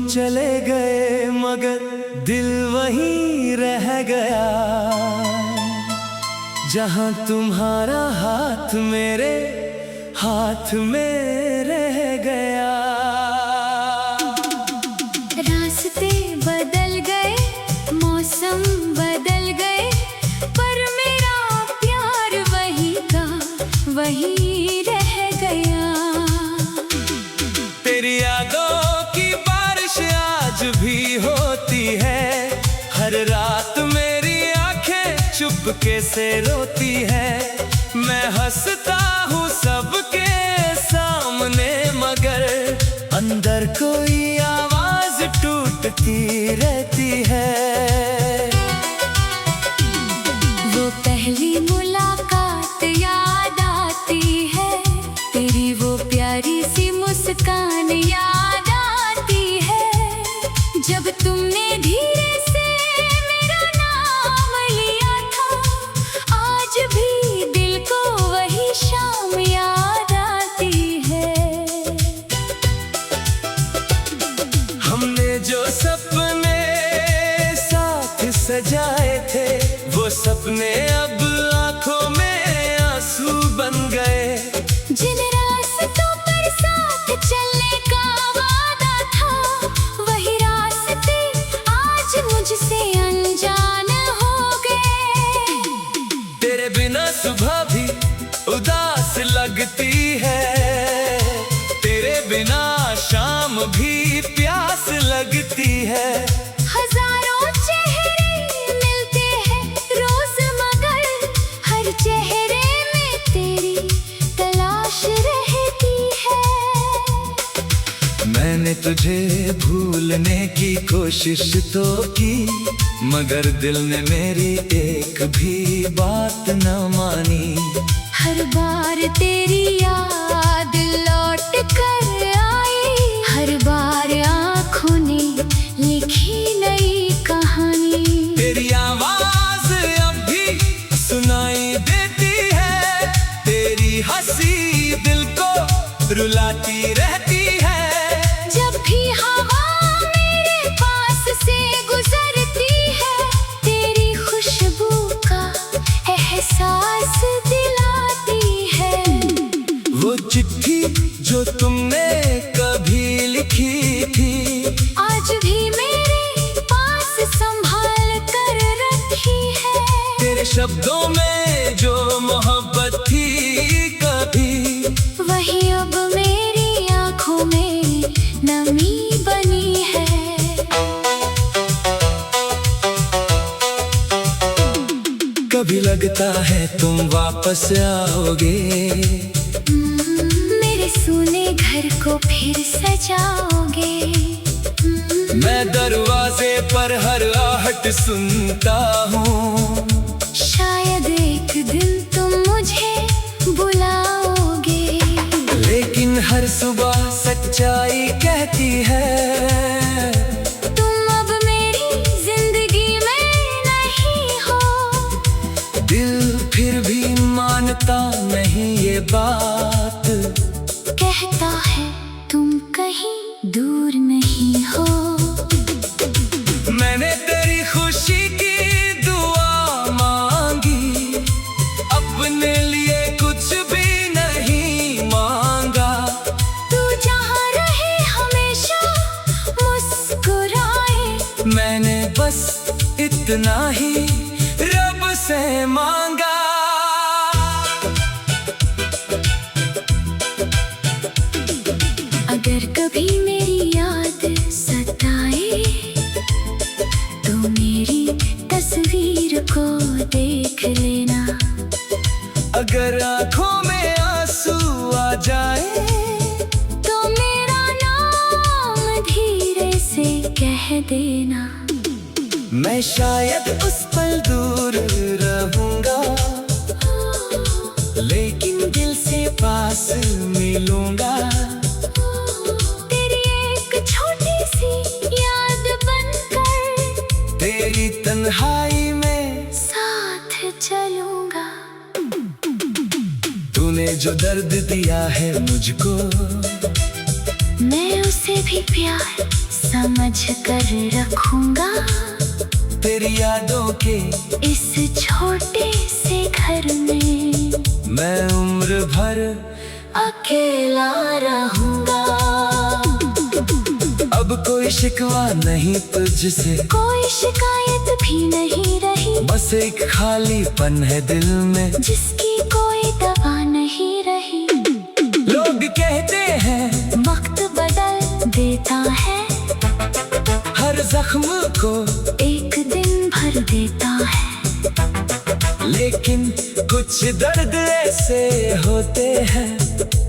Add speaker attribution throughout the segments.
Speaker 1: चले गए मगर दिल वहीं रह गया, जहां तुम्हारा हाथ मेरे हाथ में रह गया।
Speaker 2: रास्ते बदल गए, मौसम बदल गए, पर मेरा प्यार वही का वही रह गया।
Speaker 1: तेरी यादों की बारिश आज भी होती है, हर रात मेरी आंखें चुपके से रोती है। मैं हंसता हूँ सबके सामने मगर अंदर कोई आवाज टूटती रहती है।
Speaker 2: वो पहली मुलाकात याद आती है, तेरी वो प्यारी सी मुस्कान याद आती है, जब तुमने धीरे से मेरा नाम लिया था। आज भी दिल को वही शाम याद आती है।
Speaker 1: हमने जो सपने साथ सजाए थे, वो सपने अब आंखों में आंसू बन गए।
Speaker 2: जिन रास्तों पर साथ चलने का वादा था, वही रास्ते आज मुझसे अनजान हो गए।
Speaker 1: तेरे बिना सुबह भी उदास लगती है, तेरे बिना शाम भी प्यास लगती है।
Speaker 2: हजारों चेहरे मिलते हैं रोज मगर हर चेहरे में तेरी तलाश रहती है।
Speaker 1: मैंने तुझे भूलने की कोशिश तो की, मगर दिल ने मेरी एक भी बात न मानी।
Speaker 2: हर बार तेरी याद लौट कर आई, हर बार आँखों ने लिखी नई कहानी।
Speaker 1: तेरी आवाज अब भी सुनाई देती है, तेरी हंसी दिल को रुलाती रहती है।
Speaker 2: जब भी हवा मेरे पास से गुजरती है, तेरी खुशबू का एहसास दिलाती है।
Speaker 1: वो चिट्ठी जो तुमने कभी लिखी थी,
Speaker 2: आज भी मेरे पास संभाल कर रखी है।
Speaker 1: तेरे शब्दों में जो मोहब्बत थी कभी,
Speaker 2: वही अब मेरी आँखों में नमी बनी है।
Speaker 1: कभी लगता है तुम वापस आओगे,
Speaker 2: मेरे सूने घर को फिर सजाओगे।
Speaker 1: मैं दरवाजे पर हर आहट सुनता हूँ।
Speaker 2: शायद एक दिन तुम मुझे बुलाओगे,
Speaker 1: लेकिन हर सुबह सच्चाई कहती है,
Speaker 2: तुम अब मेरी जिंदगी में नहीं हो।
Speaker 1: दिल फिर भी मानता नहीं ये बात,
Speaker 2: कहता है तुम कहीं दूर नहीं हो।
Speaker 1: मैंने तेरी खुशी की दुआ मांगी, अपने लिए कुछ भी नहीं मांगा।
Speaker 2: तू जहाँ रहे हमेशा मुस्कुराए,
Speaker 1: मैंने बस इतना ही रब से मांगा।
Speaker 2: अगर कभी मेरी याद सताए, तो मेरी तस्वीर को देख लेना।
Speaker 1: अगर आंखों में आंसू आ जाए,
Speaker 2: तो मेरा नाम धीरे से कह देना।
Speaker 1: मैं शायद उस पल दूर रहूंगा, लेकिन दिल से पास मिलूंगा।
Speaker 2: तेरी एक छोटी सी याद बनकर,
Speaker 1: तेरी तन्हाई में
Speaker 2: साथ चलूंगा।
Speaker 1: तूने जो दर्द दिया है मुझको,
Speaker 2: मैं उसे भी प्यार समझ कर रखूंगा।
Speaker 1: तेरी यादों के
Speaker 2: इस छोटे से घर में
Speaker 1: मैं उम्र भर
Speaker 2: अकेला रहूंगा।
Speaker 1: अब कोई शिकवा नहीं तुझसे,
Speaker 2: कोई शिकायत भी नहीं रही,
Speaker 1: बस एक खालीपन है दिल में
Speaker 2: जिसकी कोई दवा नहीं रही।
Speaker 1: लोग कहते हैं
Speaker 2: वक्त बदल देता है,
Speaker 1: हर जख्म को
Speaker 2: एक दिन भर देता है।
Speaker 1: लेकिन कुछ दर्द ऐसे होते हैं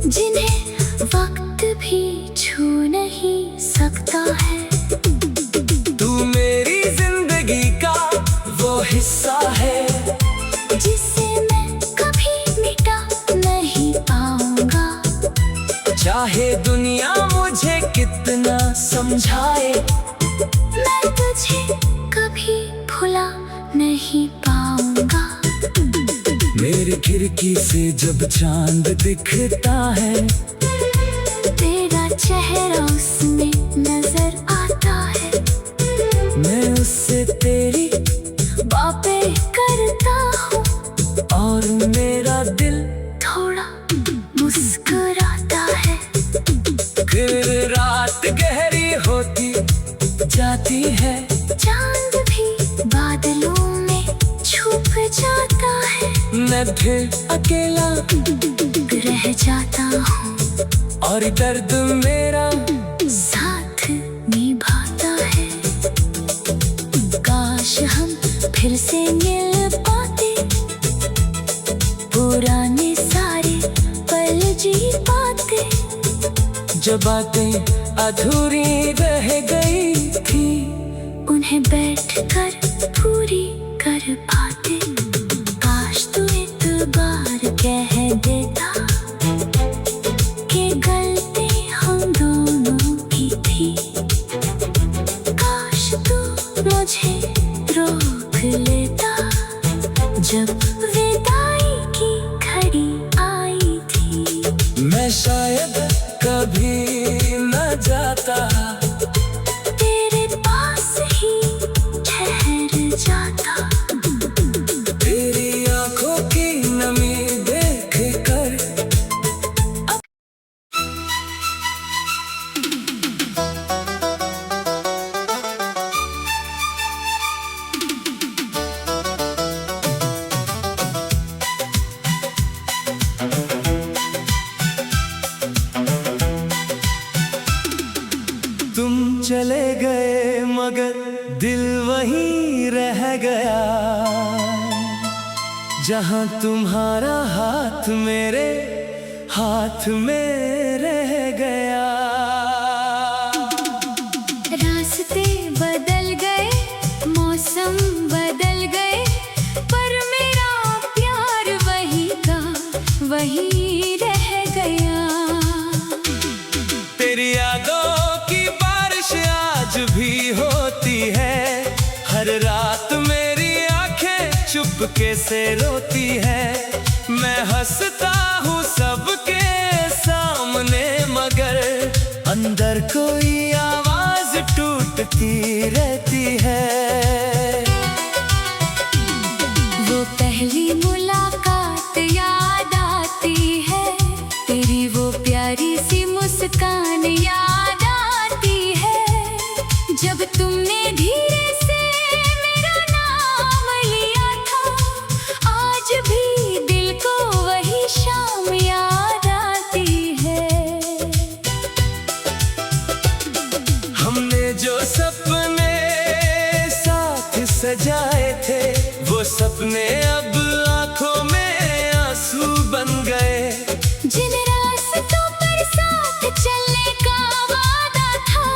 Speaker 2: जिन्हें वक्त भी छू नहीं सकता है।
Speaker 1: तू मेरी जिंदगी का वो हिस्सा है
Speaker 2: जिसे मैं कभी मिटा नहीं पाऊंगा।
Speaker 1: चाहे दुनिया मुझे कितना समझाए,
Speaker 2: मैं तुझे कभी भुला नहीं पाऊंगा।
Speaker 1: मेरी खिड़की से जब चांद दिखता है,
Speaker 2: तेरा चेहरा उसमें नजर आता है।
Speaker 1: मैं उससे तेरी
Speaker 2: बातें करता हूँ
Speaker 1: और मेरा दिल
Speaker 2: थोड़ा मुस्कुराता है।
Speaker 1: फिर रात गहरी होती जाती है,
Speaker 2: चांद भी बादलों में छुप जाता है।
Speaker 1: मैं फिर अकेला
Speaker 2: रह जाता हूँ
Speaker 1: और दर्द मेरा
Speaker 2: साथ निभाता है। काश हम फिर से मिल पाते, पुराने सारे पल जी पाते।
Speaker 1: जो बातें अधूरी रह गई थी,
Speaker 2: उन्हें बैठकर पूरी कर पाते। काश तू एक बार कह देता कि गलती हम दोनों की थी। काश तू मुझे रोक लेता जब विदाई की घड़ी आई थी।
Speaker 1: मैं शायद कभी न जाता,
Speaker 2: तेरे पास ही ठहर जाता।
Speaker 1: तेरी आंखों की नमी देख कर तुम चले गए मगर दिल वहीं रह गया, जहां तुम्हारा हाथ मेरे हाथ में रह गया।
Speaker 2: रास्ते बदल गए, मौसम बदल गए, पर मेरा प्यार वही का वही रह गया।
Speaker 1: तेरी यादों की बारिश आज भी होती है, हर रात मेरी आंखें चुपके से रोती है। मैं हंसता हूँ सबके सामने, मगर अंदर कोई आवाज टूटती रहती है।
Speaker 2: वो पहली मुलाकात याद आती है, तेरी वो प्यारी सी मुस्कान याद आती है। जब तुमने धीरे से मेरा नाम लिया था, आज भी दिल को वही शाम याद आती है।
Speaker 1: हमने जो सपने साथ सजाए थे, वो सपने अब आंखों में आंसू बन गए।
Speaker 2: जिन रास्तों पर साथ चलने का वादा था,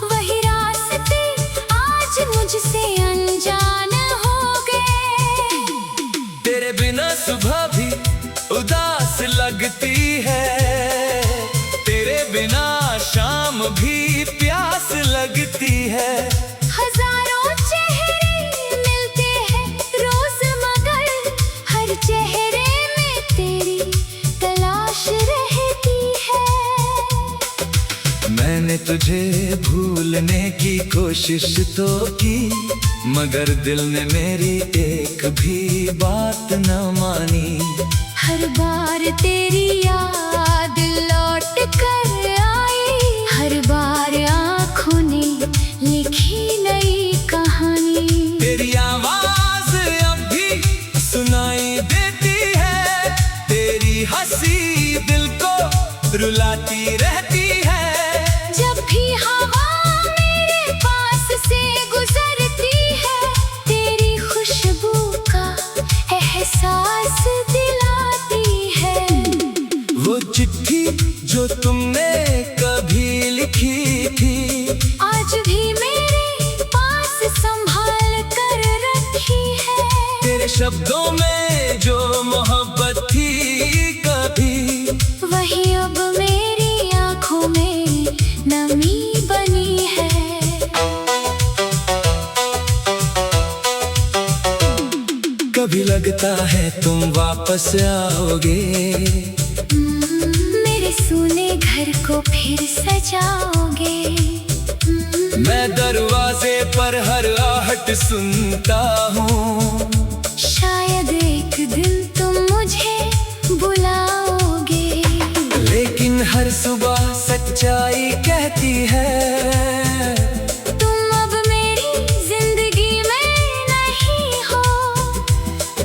Speaker 2: वही रास्ते आज मुझसे अनजान हो गए।
Speaker 1: तेरे बिना सुबह भी उदास लगती है, तेरे बिना शाम भी प्यास लगती है।
Speaker 2: हजारों चेहरे मिलते हैं रोज, मगर हर चेहरे में तेरी तलाश रहती है।
Speaker 1: मैंने तुझे भूलने की कोशिश तो की, मगर दिल ने मेरी एक भी बात न मानी।
Speaker 2: हर बार तेरी याद लौट कर आई, हर बार आँखों ने लिखी नई कहानी।
Speaker 1: तेरी आवाज अब भी सुनाई देती है, तेरी हंसी दिल को रुलाती रहती है।
Speaker 2: जब भी हवा मेरे पास से गुजरती है, तेरी खुशबू का एहसास दिलाती है।
Speaker 1: वो चिट्ठी जो तुमने कभी लिखी थी,
Speaker 2: आज भी मेरे पास संभाल कर रखी है।
Speaker 1: तेरे शब्दों में जो मोहब्बत थी कभी,
Speaker 2: वही अब मेरी आँखों में नमी बनी है।
Speaker 1: कभी लगता है तुम वापस आओगे,
Speaker 2: मेरे सूने घर को फिर सजाओगे।
Speaker 1: मैं दरवाजे पर हर आहट सुनता हूँ।
Speaker 2: शायद एक दिन तुम मुझे बुलाओगे,
Speaker 1: लेकिन हर सुबह सच्चाई कहती है,
Speaker 2: तुम अब मेरी जिंदगी में नहीं हो।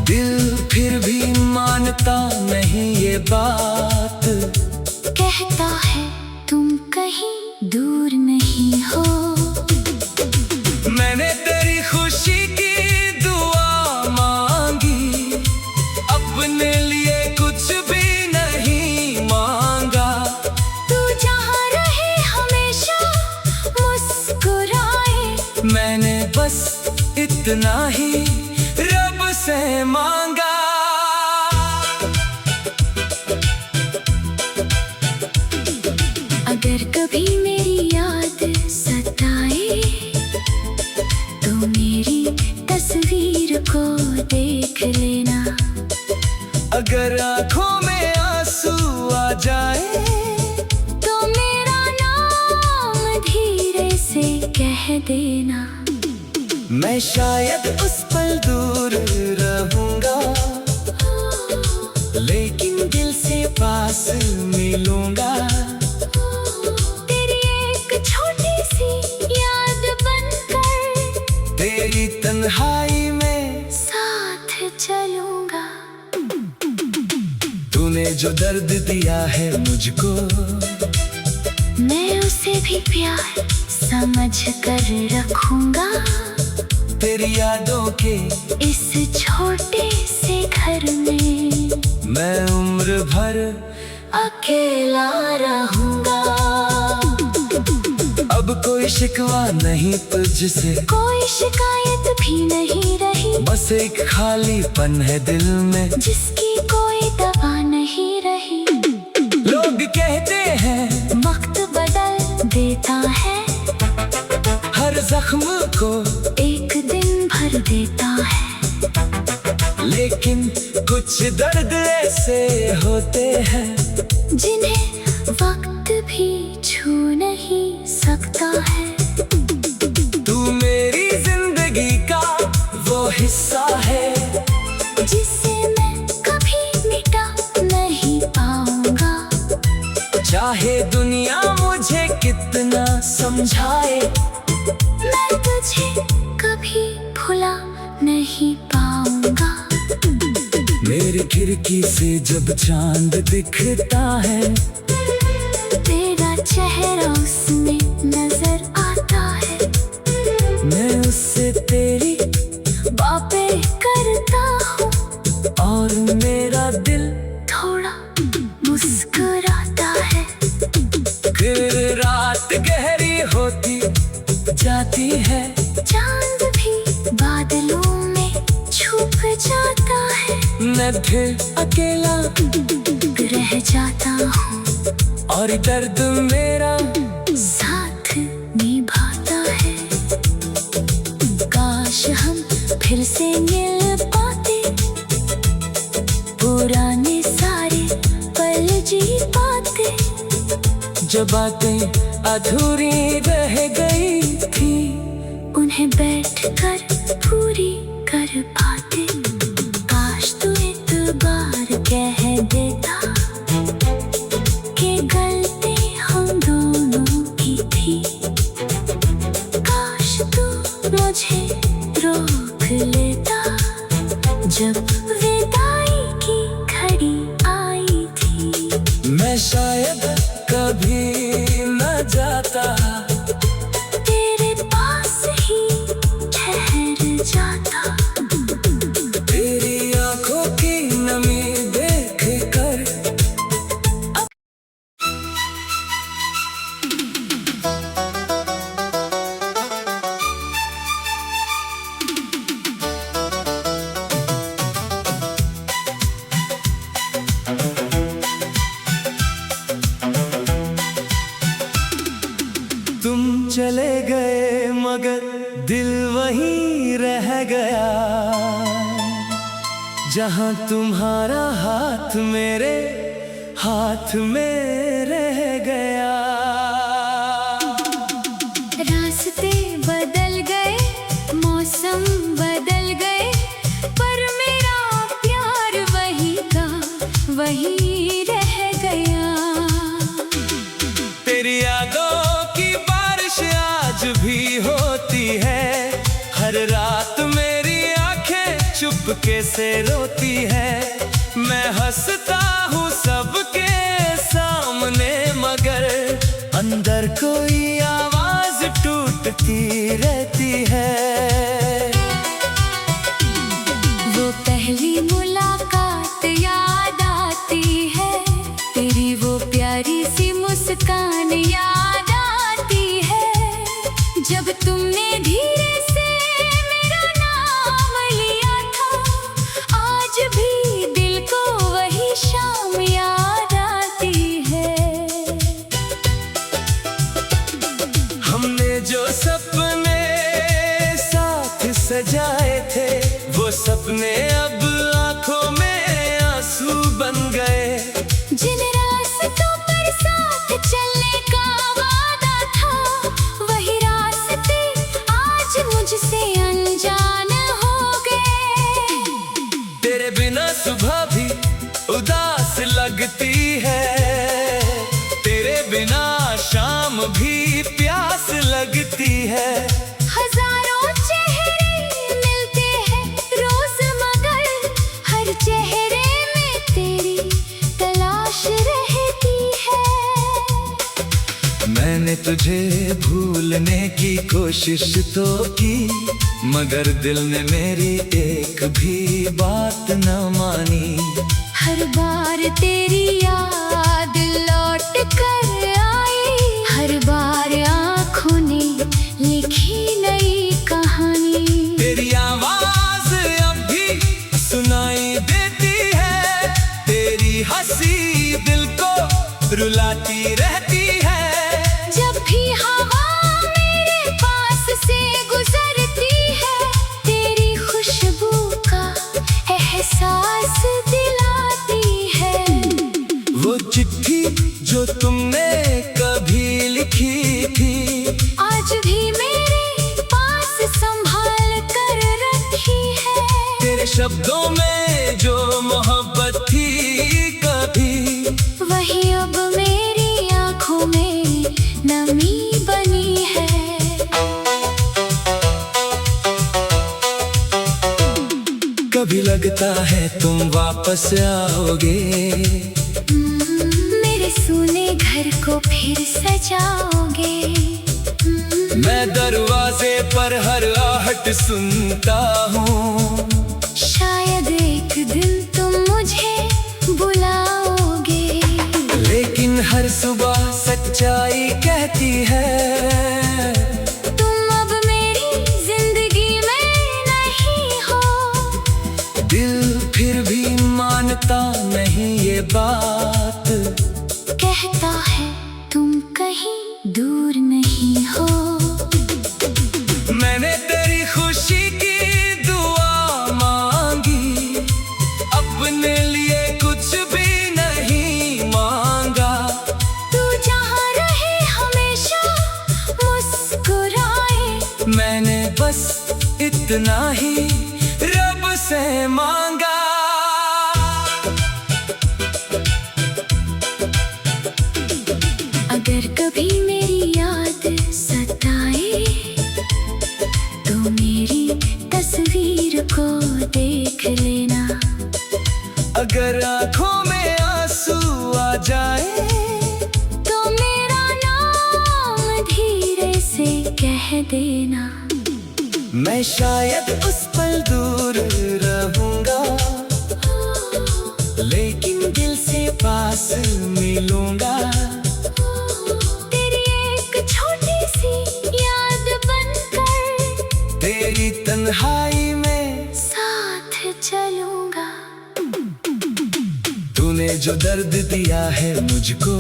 Speaker 1: दिल फिर भी मानता नहीं ये बात,
Speaker 2: कहता है तुम कहीं दूर नहीं हो।
Speaker 1: मैंने तेरी खुशी की दुआ मांगी, अपने लिए कुछ भी नहीं मांगा।
Speaker 2: तू जहाँ रहे हमेशा मुस्कुराए,
Speaker 1: मैंने बस इतना ही रब से मांगा।
Speaker 2: अगर कभी मेरी याद सताए, तो मेरी तस्वीर को देख लेना।
Speaker 1: अगर आँखों में आंसू आ जाए,
Speaker 2: तो मेरा नाम धीरे से कह देना।
Speaker 1: मैं शायद उस पल दूर रहूंगा, लेकिन दिल से पास मिलूंगा।
Speaker 2: तेरी एक छोटी सी याद बनकर,
Speaker 1: तेरी तन्हाई में
Speaker 2: साथ चलूंगा।
Speaker 1: तूने जो दर्द दिया है मुझको,
Speaker 2: मैं उसे भी प्यार समझ कर रखूंगा।
Speaker 1: तेरी यादों के
Speaker 2: इस छोटे से घर में
Speaker 1: मैं उम्र भर
Speaker 2: अकेला रहूंगा।
Speaker 1: अब कोई शिकवा नहीं तुझसे,
Speaker 2: कोई शिकायत भी नहीं रही,
Speaker 1: बस एक खालीपन है दिल में
Speaker 2: जिसकी कोई दवा नहीं रही।
Speaker 1: लोग कहते हैं
Speaker 2: वक्त बदल देता है,
Speaker 1: हर जख्म को
Speaker 2: एक दिन भर देता है।
Speaker 1: लेकिन कुछ दर्द ऐसे होते हैं,
Speaker 2: जिन्हें वक्त भी छू नहीं सकता है।
Speaker 1: तू मेरी जिंदगी का वो हिस्सा है,
Speaker 2: जिसे मैं कभी मिटा नहीं पाऊंगा।
Speaker 1: चाहे दुनिया मुझे कितना समझाए,
Speaker 2: मैं तुझे कभी भुला नहीं पाऊंगा।
Speaker 1: मेरी खिड़की से जब चांद दिखता है,
Speaker 2: तेरा चेहरा उसमें नजर आता है।
Speaker 1: मैं उससे तेरी
Speaker 2: बातें करता हूँ,
Speaker 1: और मेरा दिल
Speaker 2: थोड़ा मुस्कुराता है।
Speaker 1: फिर रात गहरी होती जाती है,
Speaker 2: चांद भी बादलों में छुप जाता है।
Speaker 1: मैं फिर अकेला
Speaker 2: रह जाता हूँ,
Speaker 1: और दर्द मेरा
Speaker 2: साथ निभाता है। काश हम फिर से मिल पाते, पुराने सारे पल जी पाते।
Speaker 1: जब बातें अधूरी रह गई थी,
Speaker 2: उन्हें बैठकर पूरी कर पाते। काश तू इतबार कह देता कि गलती हम दोनों की थी। काश तू मुझे रोक लेता जब विदाई की घड़ी आई थी।
Speaker 1: मैं शायद कभी न जाता,
Speaker 2: तेरे पास ही ठहर जाता।
Speaker 1: तेरी आंखों की नमी देख कर। तुम चले गए मगर दिल वहीं रह गया, जहां तुम्हारा हाथ मेरे हाथ में रह गया।
Speaker 2: रास्ते बदल गए, मौसम बदल गए, पर मेरा प्यार वही का वही रह गया।
Speaker 1: तेरी यादों की बारिश आज भी होती है, हर रात मेरी आंखें चुपके से रोती है। मैं हंसता हूँ सबके सामने, मगर अंदर कोई आवाज टूटती रहती है।
Speaker 2: वो पहली मुलाकात याद आती है, तेरी वो प्यारी सी मुस्कान याद आती है। जब तुमने धीरे से मेरा नाम लिया था, आज भी दिल को वही शाम याद आती है।
Speaker 1: हमने जो सपने साथ सजाए थे, वो सपने अब आंखों में आंसू बन गए।
Speaker 2: जिन रास्तों पर साथ चलने का वादा था, वही रास्ते आज मुझसे अनजान हो गए।
Speaker 1: तेरे बिना सुबह भी उदास लगती है, तेरे बिना शाम भी प्यास लगती है।
Speaker 2: हजारों चेहरे मिलते हैं रोज, मगर हर चेहरे में तेरी तलाश रहती है।
Speaker 1: मैंने तुझे भूलने की कोशिश तो की, मगर दिल ने मेरी एक भी बात न मानी।
Speaker 2: हर बार तेरी याद लौट कर आई, हर बार आँखों ने लिखी नई कहानी।
Speaker 1: तेरी आवाज अब भी सुनाई देती है, तेरी हंसी दिल को रुलाती रहती है।
Speaker 2: जब भी हवा मेरे पास से गुजरती है, तेरी खुशबू का एहसास दिलाती है।
Speaker 1: वो चिट्ठी जो तुमने कभी लिखी थी,
Speaker 2: आज भी मेरे पास संभाल कर रखी है।
Speaker 1: तेरे शब्दों में जो मोहब्बत थी कभी,
Speaker 2: वही अब मेरी आंखों में नमी बनी है।
Speaker 1: कभी लगता है तुम वापस आओगे,
Speaker 2: मेरे सूने घर को फिर सजाओगे।
Speaker 1: मैं दरवाजे पर हर आहट सुनता हूँ।
Speaker 2: शायद एक दिन तुम मुझे बुलाओगे,
Speaker 1: लेकिन हर सुबह सच्चाई कहती है,
Speaker 2: तुम अब मेरी जिंदगी में नहीं हो।
Speaker 1: दिल फिर भी मानता नहीं ये बात,
Speaker 2: कहता है तुम कहीं दूर नहीं हो।
Speaker 1: मैंने तेरी खुशी की दुआ मांगी, अपने लिए कुछ भी नहीं मांगा।
Speaker 2: तू जहाँ रहे हमेशा
Speaker 1: इतना ही रब से मांगा।
Speaker 2: अगर कभी मेरी याद सताए तो मेरी तस्वीर को देख लेना।
Speaker 1: अगर आंखों में आंसू आ जाए
Speaker 2: तो मेरा नाम धीरे से कह देना।
Speaker 1: मैं शायद उस पल दूर रहूंगा, लेकिन दिल से पास मिलूंगा।
Speaker 2: तेरी एक छोटी सी याद बनकर
Speaker 1: तेरी तन्हाई में
Speaker 2: साथ चलूंगा।
Speaker 1: तूने जो दर्द दिया है मुझको,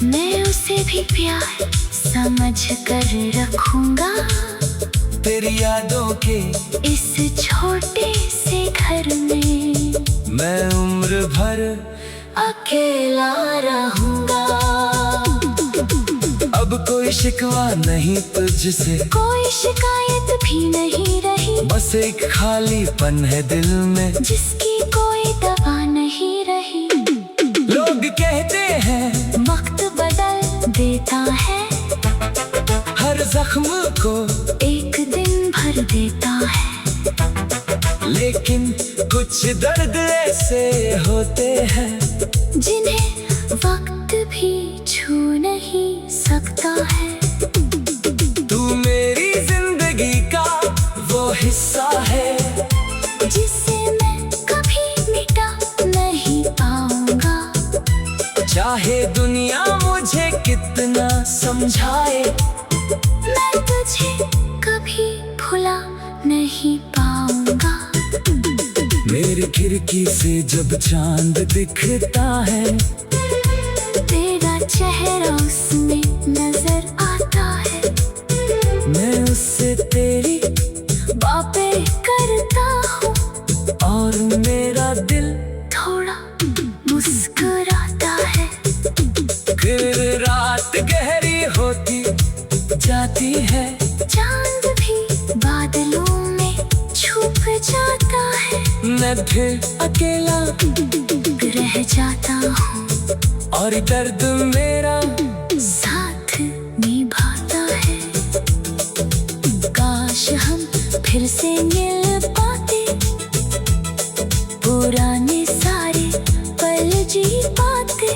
Speaker 2: मैं उसे भी प्यार समझ कर रखूंगा।
Speaker 1: तेरी यादों के
Speaker 2: इस छोटे से घर में
Speaker 1: मैं उम्र भर
Speaker 2: अकेला रहूंगा।
Speaker 1: अब कोई शिकवा नहीं तुझसे,
Speaker 2: कोई शिकायत भी नहीं रही,
Speaker 1: बस एक खालीपन है दिल में
Speaker 2: जिसकी कोई दवा नहीं रही।
Speaker 1: लोग कहते हैं
Speaker 2: वक्त बदल देता है,
Speaker 1: हर जख्म को
Speaker 2: एक दिन भर देता है।
Speaker 1: लेकिन कुछ दर्द ऐसे होते हैं
Speaker 2: जिन्हें वक्त भी छू नहीं सकता है।
Speaker 1: तू मेरी जिंदगी का वो हिस्सा है
Speaker 2: जिसे मैं कभी मिटा नहीं पाऊंगा।
Speaker 1: चाहे दुनिया मुझे कितना समझाए,
Speaker 2: मैं तुझे कभी भुला नहीं पाऊंगा।
Speaker 1: मेरी खिड़की से जब चांद दिखता है,
Speaker 2: तेरा चेहरा उसमें नजर आता है।
Speaker 1: मैं उससे तेरी
Speaker 2: बातें करता हूँ
Speaker 1: और मेरा दिल
Speaker 2: थोड़ा मुस्कुराता है।
Speaker 1: फिर रात गहरी होती जाती है,
Speaker 2: चांद भी बादलों में छुप जाता है।
Speaker 1: मैं फिर अकेला
Speaker 2: रह जाता हूँ
Speaker 1: और दर्द मेरा
Speaker 2: साथ निभाता है। काश हम फिर से मिल पाते, पुराने सारे पल जी पाते।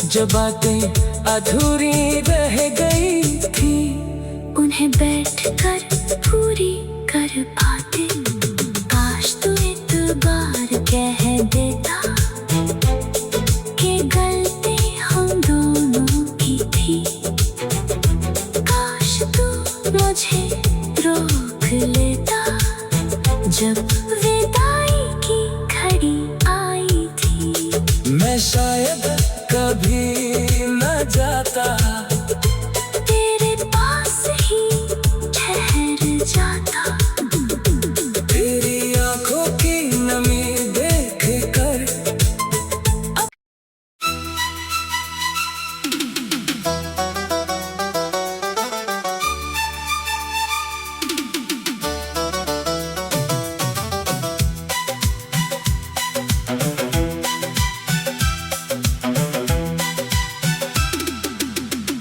Speaker 1: जो बातें अधूरी रह गई थी,
Speaker 2: उन्हें बैठकर पूरी कर पाते। काश तू इतबार कह देता कि गलती हम दोनों की थी। काश तू मुझे रोक लेता जब विदाई की घड़ी आई थी।
Speaker 1: मैं शायद कभी न जाता,
Speaker 2: तेरे पास ही ठहर जाता।
Speaker 1: तेरी आंखों की नमी देख कर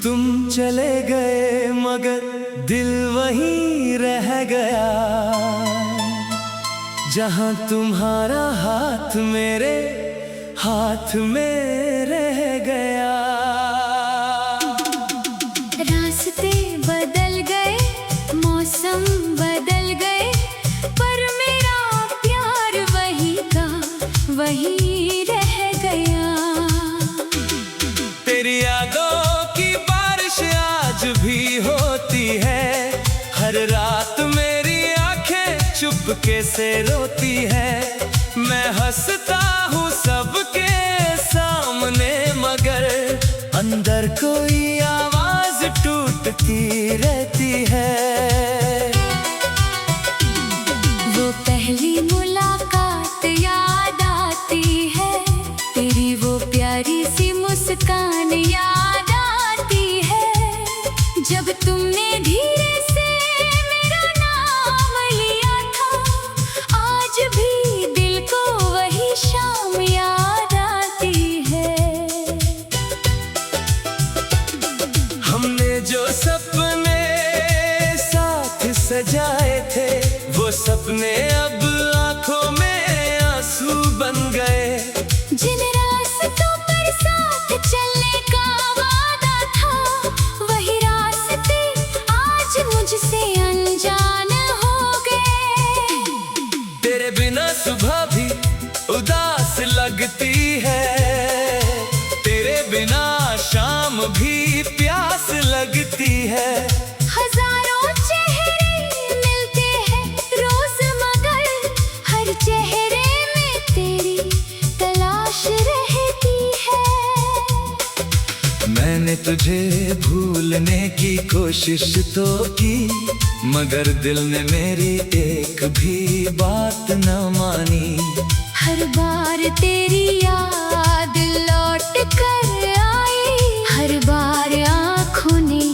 Speaker 1: तुम चले गए मगर दिल वहीं रह गया, जहां तुम्हारा हाथ मेरे हाथ में रह गया।
Speaker 2: रास्ते बदल गए, मौसम बदल गए, पर मेरा प्यार वही का वही रह गया।
Speaker 1: तेरी यादों की बारिश आज भी होती है, हर रात मेरी आंखें चुपके से रोती है। मैं हंसता हूँ सबके सामने, मगर अंदर कोई आवाज टूटती रहती है।
Speaker 2: वो पहली मुलाकात याद आती है, तेरी वो प्यारी सी मुस्कान याद आती है। जब तुमने धीरे से मेरा नाम
Speaker 1: सपने साथ सजाए थे, वो सपने अब आंखों में आंसू बन गए।
Speaker 2: जिन रास्तों पर साथ चलने का वादा था, वही रास्ते आज मुझसे अनजान हो गए।
Speaker 1: तेरे बिना सुबह भी उदास लगती है, तेरे बिना शाम भी प्यास लगती है।
Speaker 2: हजारों चेहरे मिलते हैं रोज, मगर हर चेहरे में तेरी तलाश रहती है।
Speaker 1: मैंने तुझे भूलने की कोशिश तो की, मगर दिल ने मेरी एक भी बात न मानी।
Speaker 2: हर बार तेरी याद लौट कर आई, हर बार आँखों ने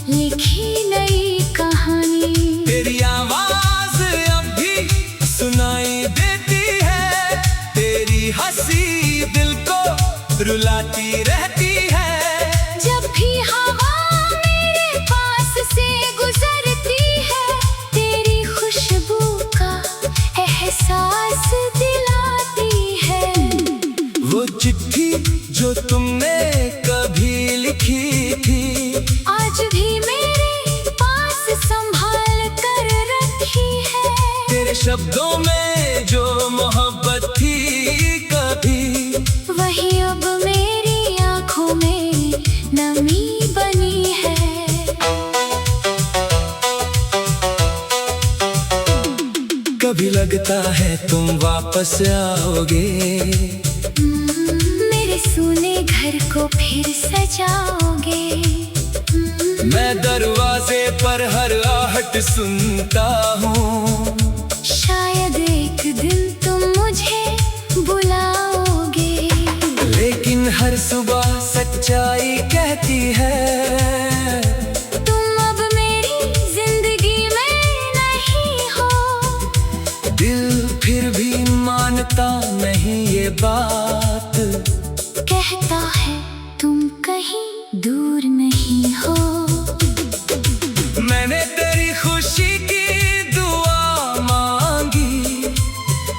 Speaker 2: लिखी नई कहानी।
Speaker 1: तेरी आवाज अब भी सुनाई देती है, तेरी हंसी दिल को रुलाती रहती है।
Speaker 2: जब भी हवा मेरे पास से गुजरती है, तेरी खुशबू का एहसास दिलाती है।
Speaker 1: वो चिट्ठी जो तुमने कभी लिखी थी,
Speaker 2: आज भी मेरे पास संभाल कर रखी है।
Speaker 1: तेरे शब्दों में जो मोहब्बत थी कभी,
Speaker 2: वही अब मेरी आंखों में नमी बनी है।
Speaker 1: कभी लगता है तुम वापस आओगे,
Speaker 2: मेरे सूने घर को फिर सजाओगे।
Speaker 1: मैं दरवाजे पर हर आहट सुनता हूँ।
Speaker 2: शायद एक दिन तुम मुझे बुलाओगे,
Speaker 1: लेकिन हर सुबह सच्चाई कहती है,
Speaker 2: तुम अब मेरी जिंदगी में नहीं हो।
Speaker 1: दिल फिर भी मानता नहीं ये बात,
Speaker 2: कहता है तुम कहीं दूर नहीं हो।
Speaker 1: मैंने तेरी खुशी की दुआ मांगी,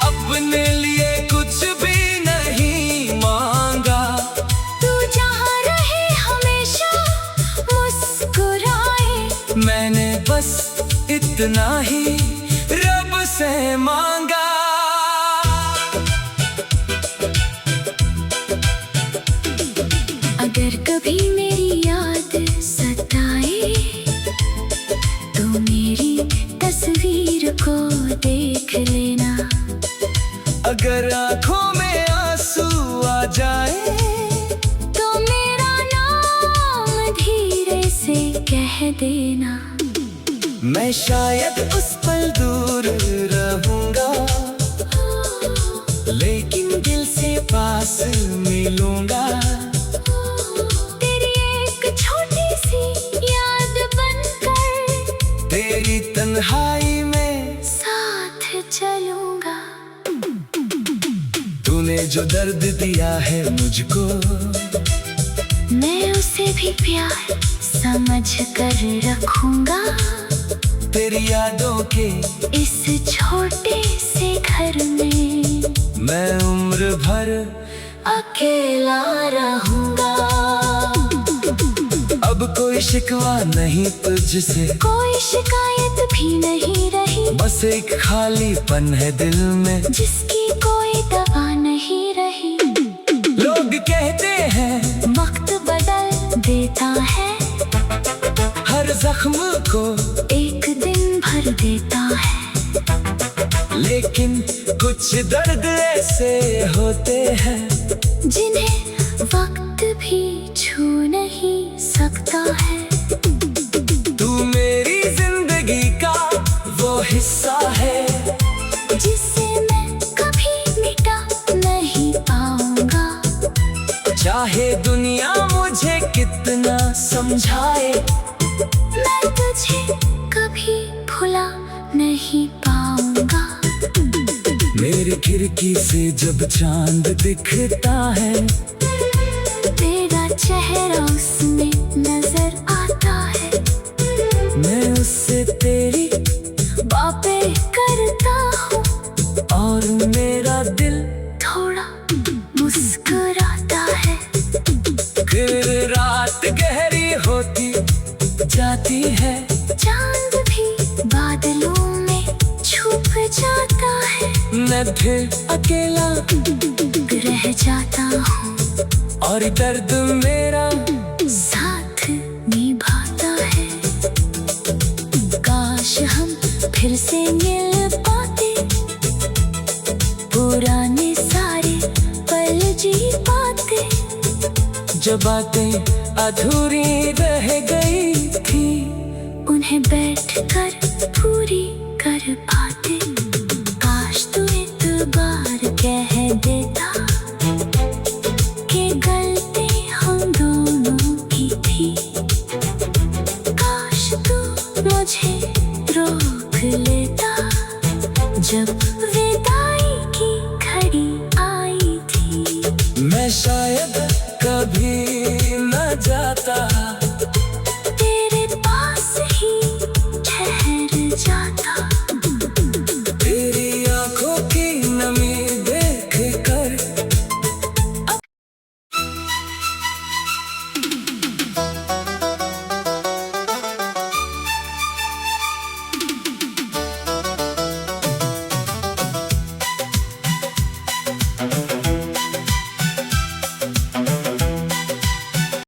Speaker 1: अपने लिए कुछ भी नहीं मांगा।
Speaker 2: तू जहाँ रहे हमेशा मुस्कुराए,
Speaker 1: मैंने बस इतना ही रब से मांगा।
Speaker 2: अगर कभी मेरी याद सताए, तो मेरी तस्वीर को देख लेना।
Speaker 1: अगर आंखों में आंसू आ जाए,
Speaker 2: तो मेरा नाम धीरे से कह देना।
Speaker 1: मैं शायद उस पल दूर रहूंगा, लेकिन दिल से पास मिलूंगा।
Speaker 2: तेरी एक छोटी सी याद बनकर,
Speaker 1: तेरी तन्हाई में
Speaker 2: साथ चलूंगा।
Speaker 1: तूने जो दर्द दिया है मुझको,
Speaker 2: मैं उसे भी प्यार समझ कर रखूंगा।
Speaker 1: तेरी यादों के
Speaker 2: इस छोटे से घर में
Speaker 1: मैं उम्र भर
Speaker 2: अकेला रहूंगा।
Speaker 1: अब कोई शिकवा नहीं तुझसे,
Speaker 2: कोई शिकायत भी नहीं रही,
Speaker 1: बस एक खालीपन है दिल में,
Speaker 2: जिसकी कोई दवा नहीं रही।
Speaker 1: लोग कहते हैं
Speaker 2: वक्त बदल देता है,
Speaker 1: हर जख्म को
Speaker 2: एक दिन भर देता है।
Speaker 1: लेकिन कुछ दर्द ऐसे होते हैं,
Speaker 2: जिन्हें वक्त भी छू नहीं सकता है।
Speaker 1: तू मेरी जिंदगी का वो हिस्सा है,
Speaker 2: जिसे मैं कभी मिटा नहीं पाऊंगा।
Speaker 1: चाहे दुनिया मुझे कितना समझाए,
Speaker 2: मैं तुझे कभी भुला नहीं पाऊंगा।
Speaker 1: मेरी खिड़की से जब चांद दिखता है,
Speaker 2: तेरा चेहरा उसमें नजर आता है।
Speaker 1: रात गहरी होती जाती है,
Speaker 2: चांद भी बादलों में छुप जाता है।
Speaker 1: मैं फिर अकेला
Speaker 2: रह जाता हूँ
Speaker 1: और दर्द मेरा
Speaker 2: साथ निभाता है। काश हम फिर से मिल पाते, पुराने सारे पल जी पाते।
Speaker 1: जो बातें अधूरी रह गई थी,
Speaker 2: उन्हें बैठकर पूरी कर पाते। काश तू एक बार कह देता